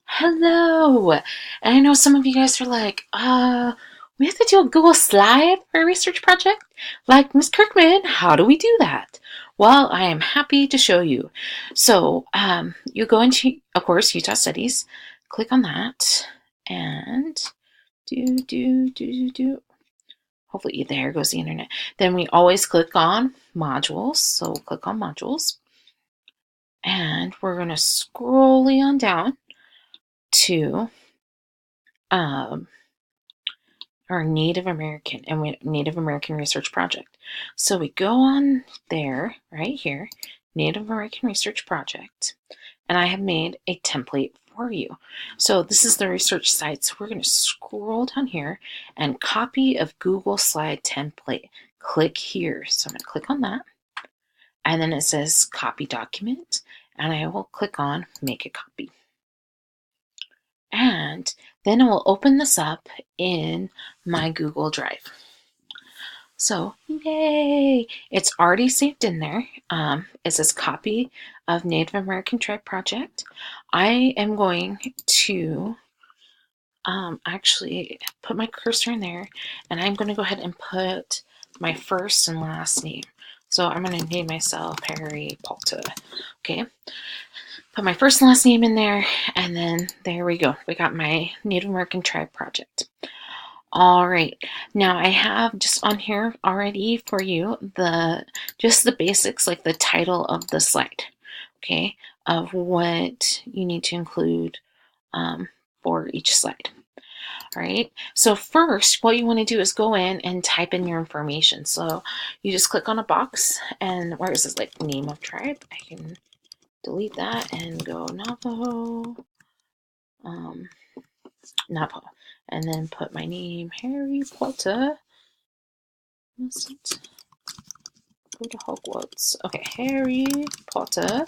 Hello. And I know some of you guys are like, we have to do a Google slide for a research project? Like, Miss Kirkman, how do we do that? Well, I am happy to show you. So, you go into, of course, Utah Studies, click on that, and do. Hopefully, there goes the internet. Then we always click on modules. So, click on modules, and we're going to scroll on down to um, our Native American Native American Research Project. So we go on there, right here, Native American Research Project, and I have made a template for you. So this is the research site. So we're going to scroll down here and copy of Google slide template. Click here. So I'm going to click on that, and then it says copy document, and I will click on make a copy. And then it will open this up in my Google Drive. So, yay! It's already saved in there. It says copy of Native American Tribe Project. I am going to actually put my cursor in there, and I'm going to go ahead and put my first and last name. So I'm going to name myself Harry Palta. Okay. Put my first and last name in there, and then there we go. We got my Native American Tribe Project. All right, now I have just on here already for you just the basics, like the title of the slide, okay, of what you need to include for each slide. All right, so first what you want to do is go in and type in your information. So you just click on a box, and where is this, like name of tribe? I can delete that and go Navajo. Navajo, and then put my name, Harry Potter. Mustn't go to Hogwarts. Okay, Harry Potter.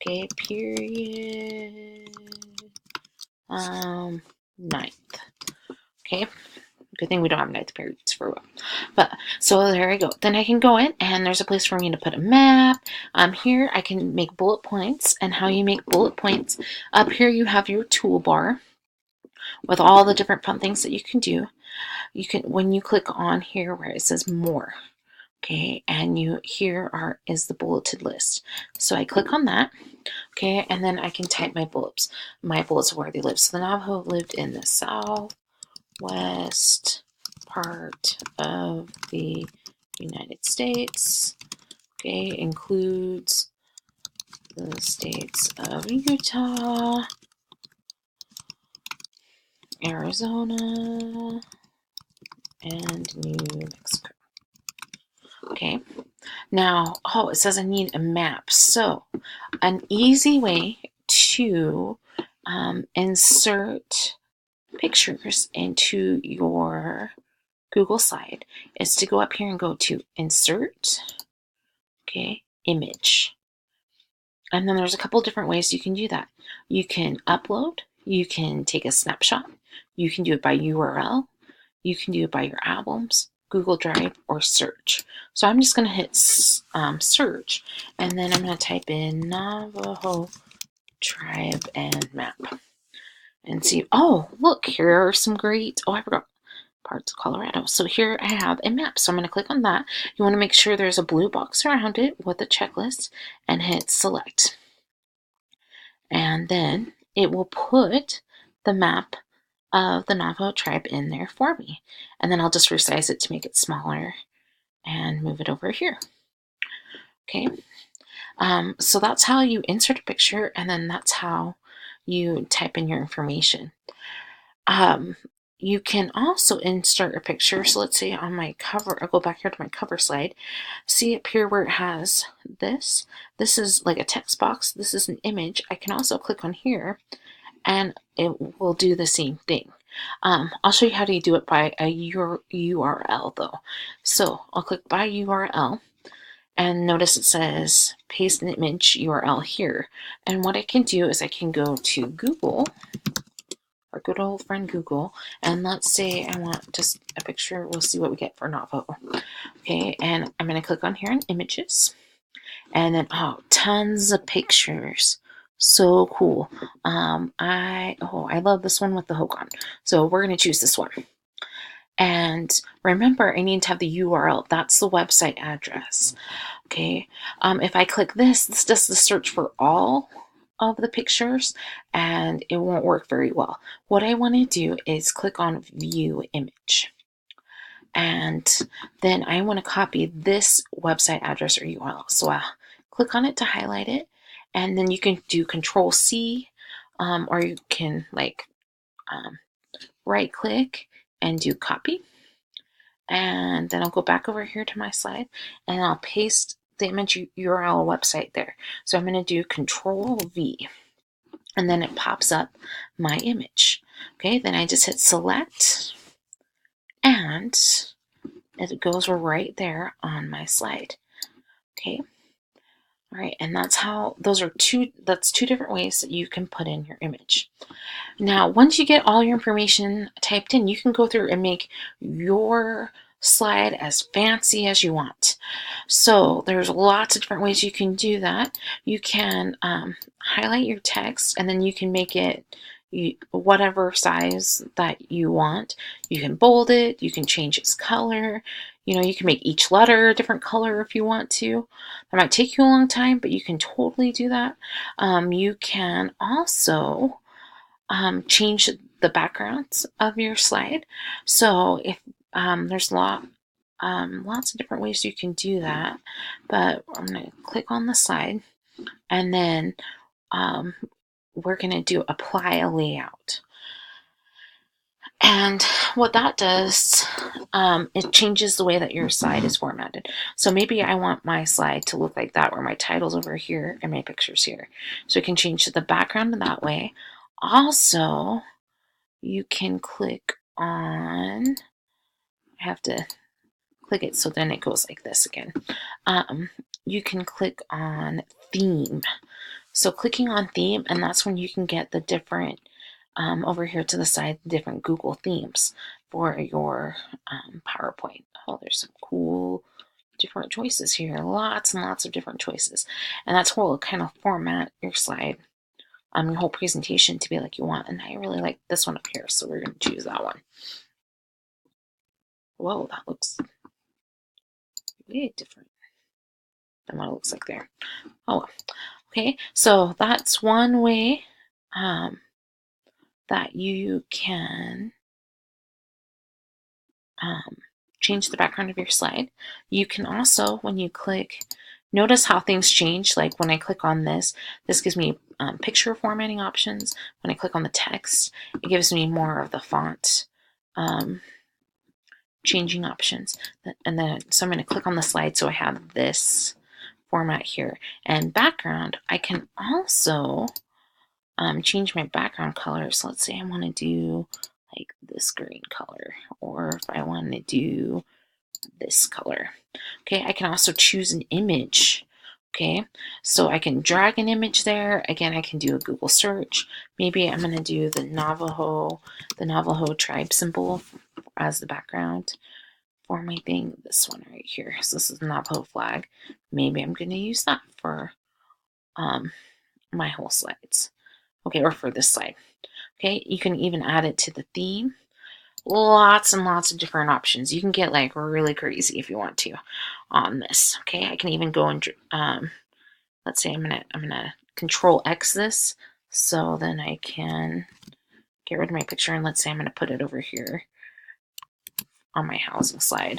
Okay, period. Ninth. Okay. Good thing we don't have ninth periods for a while. But so there I go. Then I can go in, and there's a place for me to put a map. Here I can make bullet points, and how you make bullet points. Up here you have your toolbar with all the different fun things that you can do. You can, when you click on here where it says more, okay, and is the bulleted list. So I click on that, okay, and then I can type my bullets of where they live. So the Navajo lived in the southwest part of the United States, okay, includes the states of Utah, Arizona, and New Mexico. Okay, now, it says I need a map. So, an easy way to insert pictures into your Google slide is to go up here and go to Insert, okay, Image. And then there's a couple different ways you can do that. You can upload, you can take a snapshot, you can do it by URL, you can do it by your albums, Google Drive, or search. So I'm just going to hit search, and then I'm going to type in Navajo tribe and map and see. Oh, look, here are some great, I forgot parts of Colorado. So here I have a map. So I'm going to click on that. You want to make sure there's a blue box around it with a checklist and hit select. And then it will put the map of the Navajo tribe in there for me. And then I'll just resize it to make it smaller and move it over here. Okay, so that's how you insert a picture, and then that's how you type in your information. You can also insert a picture. So let's say on my cover, I'll go back here to my cover slide. See up here where it has this? This is like a text box. This is an image. I can also click on here, and it will do the same thing. I'll show you how to do it by a URL though. So I'll click by URL, and notice it says paste an image URL here. And what I can do is I can go to Google, our good old friend Google, and let's say I want just a picture. We'll see what we get for Navajo. Okay, and I'm going to click on here in images, and then tons of pictures So cool. I love this one with the Hogan. So we're gonna choose this one. And remember, I need to have the URL. That's the website address. Okay. If I click this does the search for all of the pictures, and it won't work very well. What I want to do is click on View Image. And then I want to copy this website address or URL. So I'll click on it to highlight it. And then you can do Control C, or you can right click and do copy. And then I'll go back over here to my slide and I'll paste the image URL website there. So I'm going to do Control V, and then it pops up my image. Okay, then I just hit select and it goes right there on my slide. Okay. All right, and that's two different ways that you can put in your image. Now, once you get all your information typed in, you can go through and make your slide as fancy as you want. So there's lots of different ways you can do that. You can highlight your text, and then you can make it whatever size that you want. You can bold it, you can change its color. You can make each letter a different color if you want to. That might take you a long time, but you can totally do that. You can also change the backgrounds of your slide. So if there's lots of different ways you can do that, but I'm going to click on the slide, and then we're going to do apply a layout. And what that does, it changes the way that your slide is formatted. So maybe I want my slide to look like that, where my title's over here and my picture's here. So I can change the background in that way. Also, you can click on, I have to click it so then it goes like this again. You can click on theme. So clicking on theme, and that's when you can get the different, over here to the side, different Google themes for your PowerPoint. Oh, there's some cool different choices here. Lots and lots of different choices. And that's what will kind of format your slide, your whole presentation to be like you want. And I really like this one up here, so we're going to choose that one. Whoa, that looks way different than what it looks like there. Oh, well. Okay, so that's one way that you can change the background of your slide. You can also, when you click, notice how things change. Like when I click on this gives me picture formatting options. When I click on the text, it gives me more of the font changing options. And then, so I'm going to click on the slide so I have this format here. And background, I can also change my background color. So let's say I want to do like this green color, or if I want to do this color. Okay, I can also choose an image. Okay, so I can drag an image there. Again, I can do a Google search. Maybe I'm going to do the Navajo tribe symbol as the background for my thing. This one right here. So this is the Navajo flag. Maybe I'm going to use that for my whole slides. Okay, or for this slide. Okay, you can even add it to the theme. Lots and lots of different options. You can get like really crazy if you want to on this. Okay, I can even go and let's say I'm gonna Control X this, so then I can get rid of my picture, and let's say I'm gonna put it over here on my housing slide.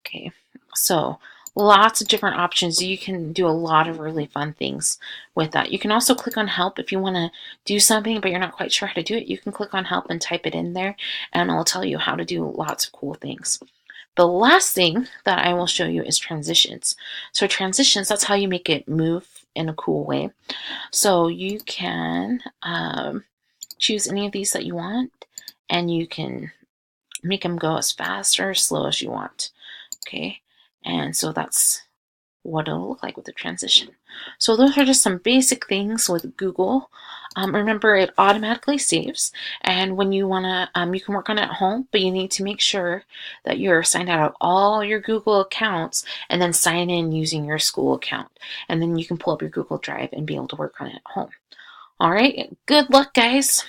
Okay, so lots of different options. You can do a lot of really fun things with that. You can also click on help if you want to do something but you're not quite sure how to do it. You can click on help and type it in there, and it'll tell you how to do lots of cool things. The last thing that I will show you is transitions. So transitions, that's how you make it move in a cool way. So you can choose any of these that you want, and you can make them go as fast or as slow as you want. Okay, and so that's what it'll look like with the transition. So those are just some basic things with Google. remember, it automatically saves, and when you want to, you can work on it at home, but you need to make sure that you're signed out of all your Google accounts and then sign in using your school account. And then you can pull up your Google Drive and be able to work on it at home. All right, good luck, guys.